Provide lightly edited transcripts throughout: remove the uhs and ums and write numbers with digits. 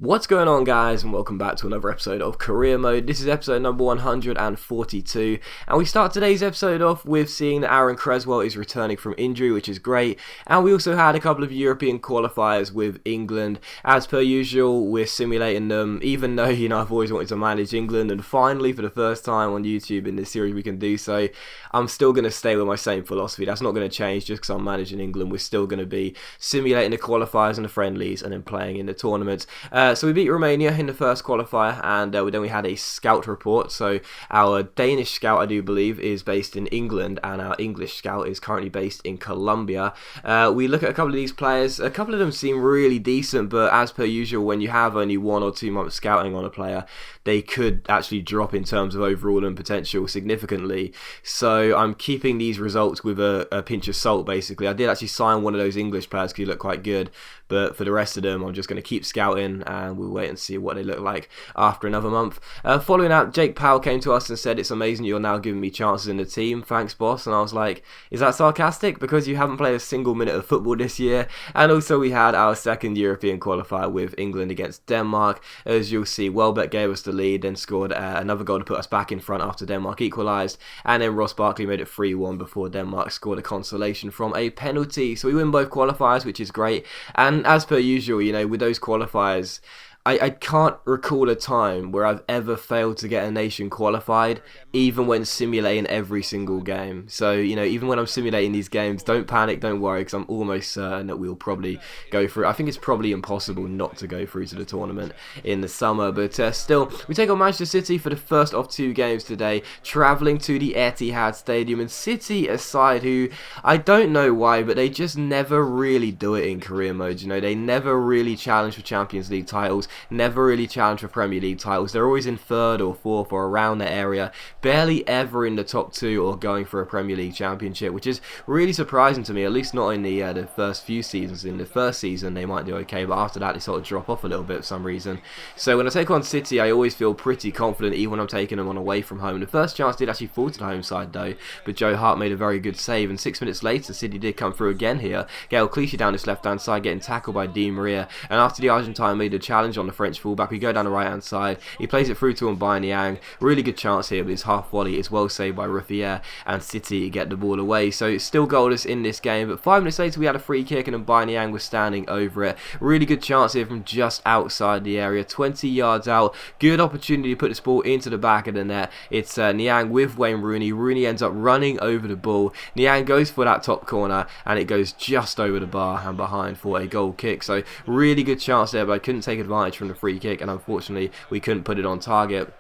What's going on, guys, and welcome back to another episode of Career Mode. This is episode number 142, and we start today's episode off with seeing that Aaron Creswell is returning from injury, which is great, and we also had a couple of European qualifiers with England. As per usual, we're simulating them, even though, I've always wanted to manage England, and finally, for the first time on YouTube in this series, we can do so. I'm still going to stay with my same philosophy. That's not going to change just because I'm managing England. We're still going to be simulating the qualifiers and the friendlies, and then playing in the tournaments. So we beat Romania in the first qualifier, and then we had a scout report. So our Danish scout, I do believe, is based in England, and our English scout is currently based in Colombia. We look at a couple of these players. A couple of them seem really decent, but as per usual, when you have only 1 or 2 months scouting on a player, they could actually drop in terms of overall and potential significantly. So I'm keeping these results with a pinch of salt, basically. I did actually sign one of those English players because he looked quite good, but for the rest of them, I'm just going to keep scouting, and we'll wait and see what they look like after another month. Following that, Jake Powell came to us and said, "It's amazing you're now giving me chances in the team. Thanks, boss." And I was like, is that sarcastic? Because you haven't played a single minute of football this year. And also we had our second European qualifier with England against Denmark. As you'll see, Welbeck gave us the lead, then scored another goal to put us back in front after Denmark equalised. And then Ross Barkley made it 3-1 before Denmark scored a consolation from a penalty. So we win both qualifiers, which is great. And as per usual, with those qualifiers, I can't recall a time where I've ever failed to get a nation qualified, even when simulating every single game. So, even when I'm simulating these games, don't panic, don't worry, because I'm almost certain that we'll probably go through. I think it's probably impossible not to go through to the tournament in the summer, but still, we take on Manchester City for the first of 2 games today, travelling to the Etihad Stadium, and City aside, who I don't know why, but they just never really do it in career mode. They never really challenge for Champions League titles, never really challenge for Premier League titles. They're always in 3rd or 4th or around that area, barely ever in the top 2 or going for a Premier League championship, which is really surprising to me, at least not in the first few seasons. In the first season they might do okay, but after that they sort of drop off a little bit for some reason. So when I take on City, I always feel pretty confident, even when I'm taking them on away from home. The first chance did actually fall to the home side though, but Joe Hart made a very good save, and 6 minutes later City did come through again here. Gael Clichy down this left hand side getting tackled by Di Maria, and after the Argentine made a challenge on the French fullback, we go down the right hand side. He plays it through to Niang. Really good chance here, but his half volley is well saved by Ruffier, and City get the ball away. So it's still goalless in this game, but 5 minutes later we had a free kick, and Niang was standing over it. Really good chance here from just outside the area, 20 yards out. Good opportunity to put this ball into the back of the net. It's Niang with Wayne Rooney. Rooney ends up running over the ball. Niang goes for that top corner, and it goes just over the bar and behind for a goal kick. So really good chance there, but I couldn't take advantage from the free kick, and unfortunately we couldn't put it on target.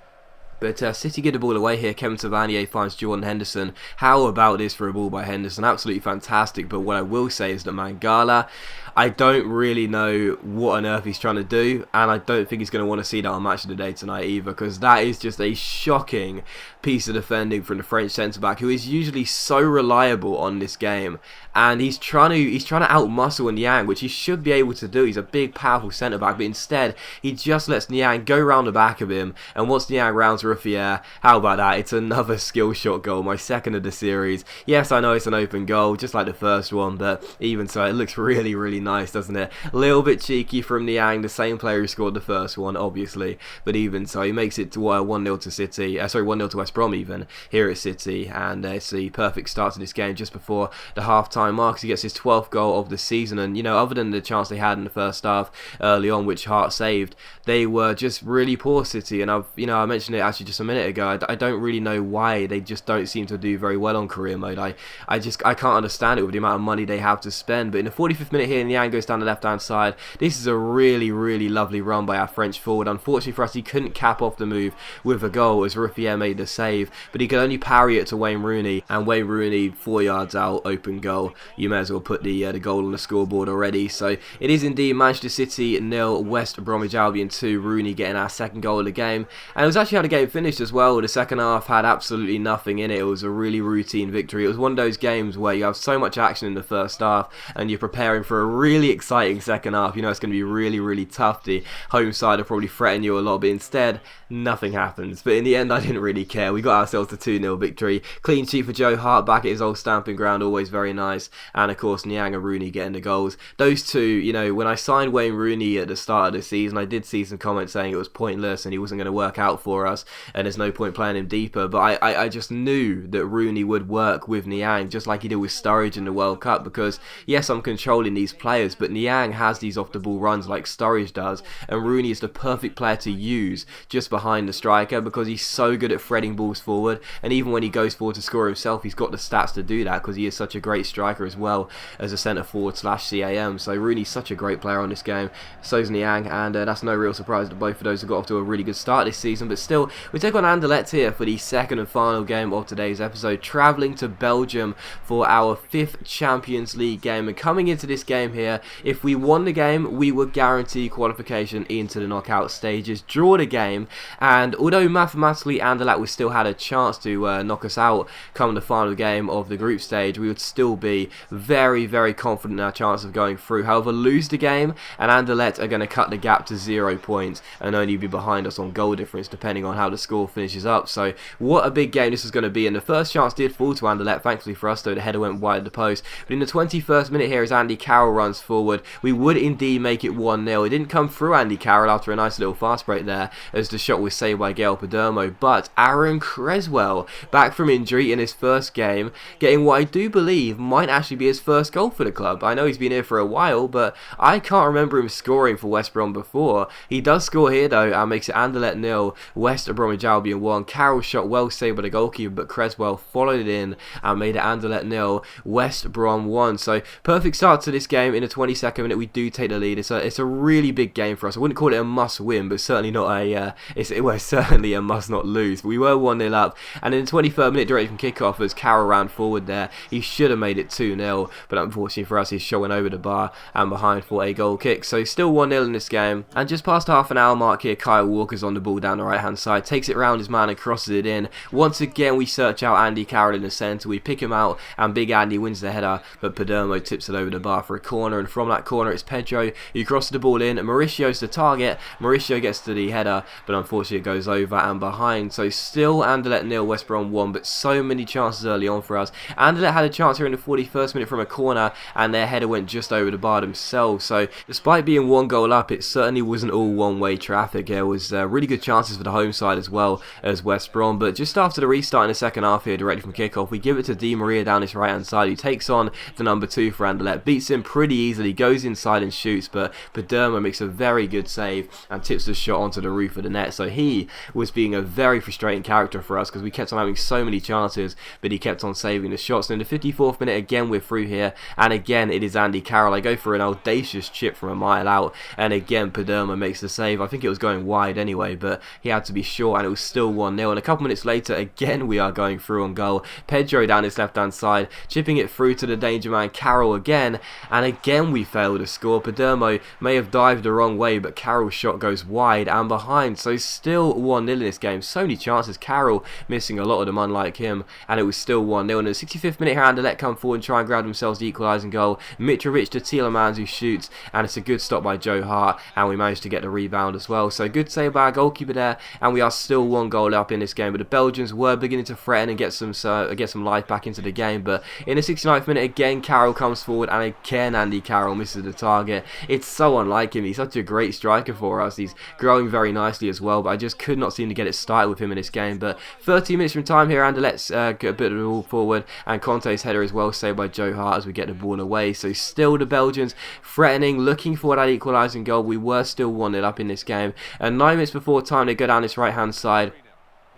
But City get the ball away here. Kevin Tavernier finds Jordan Henderson. How about this for a ball by Henderson? Absolutely fantastic. But what I will say is that Mangala, I don't really know what on earth he's trying to do, and I don't think he's going to want to see that on Match of the Day tonight either, because that is just a shocking piece of defending from the French centre-back, who is usually so reliable on this game, and he's trying to out-muscle Niang, which he should be able to do. He's a big, powerful centre-back, but instead, he just lets Niang go round the back of him, and once Niang rounds Ruffier, how about that? It's another skill shot goal, my second of the series. Yes, I know it's an open goal, just like the first one, but even so, it looks really, really nice, doesn't it? A little bit cheeky from Niang, the same player who scored the first one, obviously, but even so, he makes it to 1-0 to City, 1-0 to West Brom even, here at City, and it's the perfect start to this game just before the half-time mark. He gets his 12th goal of the season, and other than the chance they had in the first half early on, which Hart saved, they were just really poor, City, and I mentioned it actually just a minute ago. I don't really know why they just don't seem to do very well on career mode. I can't understand it with the amount of money they have to spend. But in the 45th minute here, Niang goes down the left hand side. This is a really, really lovely run by our French forward. Unfortunately for us, he couldn't cap off the move with a goal as Ruffier made the save, but he could only parry it to Wayne Rooney, and Wayne Rooney 4 yards out, open goal. You may as well put the goal on the scoreboard already. So it is indeed Manchester City 0, West Bromwich Albion 2. Rooney getting our second goal of the game, and it was actually how the game finished as well. The second half had absolutely nothing in it. It was a really routine victory. It was one of those games where you have so much action in the first half and you're preparing for a really exciting second half. You know it's going to be really, really tough. The home side will probably threaten you a lot, but instead, nothing happens. But in the end, I didn't really care. We got ourselves a 2-0 victory. Clean sheet for Joe Hart back at his old stamping ground, always very nice. And of course, Niang and Rooney getting the goals. Those two, you know, when I signed Wayne Rooney at the start of the season, I did see some comments saying it was pointless and he wasn't going to work out for us and there's no point playing him deeper. But I just knew that Rooney would work with Niang, just like he did with Sturridge in the World Cup, because yes, I'm controlling these players, but Niang has these off-the-ball runs like Sturridge does, and Rooney is the perfect player to use just behind the striker because he's so good at threading balls forward, and even when he goes forward to score himself, he's got the stats to do that because he is such a great striker as well as a centre forward / CAM. So Rooney's such a great player on this game, so's Niang, and that's no real surprise that both of those have got off to a really good start this season. But still, we take on Anderlecht here for the second and final game of today's episode, travelling to Belgium for our 5th Champions League game. And coming into this game here, if we won the game, we would guarantee qualification into the knockout stages. Draw the game, and although mathematically Anderlecht we still had a chance to knock us out come the final game of the group stage, we would still be very, very confident in our chance of going through. However, lose the game and Anderlecht are going to cut the gap to 0 points and only be behind us on goal difference depending on how the score finishes up. So what a big game this is going to be, and the first chance did fall to Anderlecht, thankfully for us, though the header went wide of the post. But in the 21st minute here, as Andy Carroll runs forward, we would indeed make it 1-0. It didn't come through Andy Carroll after a nice little fast break there, as the shot was saved by Gael Padermo, but Aaron Creswell, back from injury in his first game, getting what I do believe might actually be his first goal for the club. I know he's been here for a while, but I can't remember him scoring for West Brom before. He does score here though, and makes it Anderlecht 0, West Bromwich Albion 1. Carroll's shot well saved by the goalkeeper, but Creswell followed it in and made it Anderlecht 0, West Brom 1. So perfect start to this game. In the 22nd minute, we do take the lead. It's a really big game for us. I wouldn't call it a must-win, but certainly not a it was certainly a must-not lose. But we were 1-0 up, and in the 23rd minute, directly from kickoff, as Carroll ran forward there, he should have made it 2-0, but unfortunately for us, he's showing over the bar and behind for a goal kick. So still 1-0 in this game, and just past half an hour mark here, Kyle Walker's on the ball down the right-hand side, takes it round his man and crosses it in. Once again, we search out Andy Carroll in the centre, we pick him out, and Big Andy wins the header, but Padermo tips it over the bar for a corner, and from that corner, it's Pedro who crosses the ball in. Mauricio's the target. Mauricio gets to the header, but unfortunately it goes over and behind. So still Anderlecht 0, West Brom 1, but so many chances early on for us. Anderlecht had a chance here in the 41st minute from a corner, and their header went just over the bar themselves. So despite being 1 goal up, it certainly wasn't all one-way traffic. There was really good chances for the home side as well as West Brom, but just after the restart in the second half here, directly from kickoff, we give it to Di Maria down this right-hand side, who takes on the number 2 for Anderlecht, beats him pretty easily, goes inside and shoots, but Padermo makes a very good save and tips the shot onto the roof of the net. So he was being a very frustrating character for us because we kept on having so many chances, but he kept on saving the shots. And in the 54th minute, again we're through here, and again it is Andy Carroll. I go for an audacious chip from a mile out, and again Padermo makes the save. I think it was going wide anyway, but he had to be short, and it was still 1-0. And a couple minutes later, again we are going through on goal. Pedro down his left-hand side, chipping it through to the danger man Carroll again, and again we fail to score. Padermo may have dived the wrong way, but Carroll's shot goes wide and behind. So still 1-0 in this game. So many chances, Carroll missing a lot of them unlike him, and it was still 1-0. And in the 65th minute here, Anderlecht come forward and try and grab themselves the equalising goal. Mitrovic to Tielemans who shoots, and it's a good stop by Joe Hart, and we managed to get the rebound as well. So good save by our goalkeeper there, and we are still 1 goal up in this game. But the Belgians were beginning to threaten and get some life back into the game. But in the 69th minute, again Carroll comes forward, and again Andy Carroll misses the target. It's so unlike him. He's such a great striker for us. He's growing very nicely as well, but I just could not seem to get it started with him in this game. But 30 minutes from time here, Anderlecht's get a bit of the ball forward, and Conte's header is well saved by Joe Hart as we get the ball away. So still the Belgians threatening, looking for that equalising goal. We were still 1-0 up in this game, and 9 minutes before time they go down this right hand side.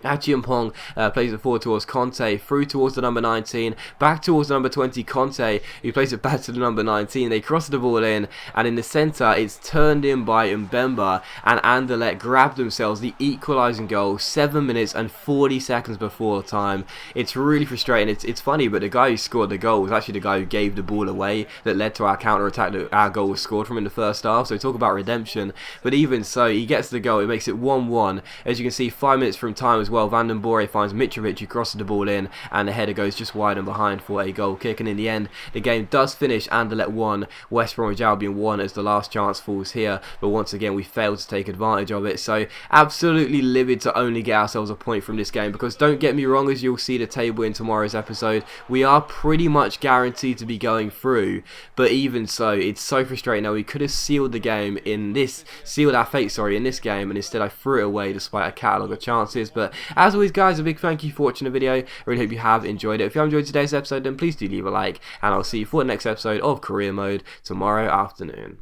Achiampong plays it forward towards Conte, through towards the number 19, back towards the number 20 Conte, who plays it back to the number 19. They cross the ball in, and in the centre it's turned in by Mbemba, and Anderlecht grabbed themselves the equalising goal 7 minutes and 40 seconds before time. It's really frustrating. It's funny, but the guy who scored the goal was actually the guy who gave the ball away that led to our counter-attack that our goal was scored from in the first half. So talk about redemption. But even so, he gets the goal. It makes it 1-1. As you can see, 5 minutes from time as well, well. Vandenborre finds Mitrovic, who crosses the ball in, and the header goes just wide and behind for a goal kick. And in the end, the game does finish Anderlecht 1, West Bromwich Albion 1, as the last chance falls here. But once again, we failed to take advantage of it. So absolutely livid to only get ourselves a point from this game, because don't get me wrong, as you'll see the table in tomorrow's episode, we are pretty much guaranteed to be going through. But even so, it's so frustrating. Now, we could have sealed the game in this, sealed our fate, sorry, in this game, and instead I threw it away despite a catalogue of chances. But as always, guys, a big thank you for watching the video. I really hope you have enjoyed it. If you have enjoyed today's episode, then please do leave a like, and I'll see you for the next episode of Career Mode tomorrow afternoon.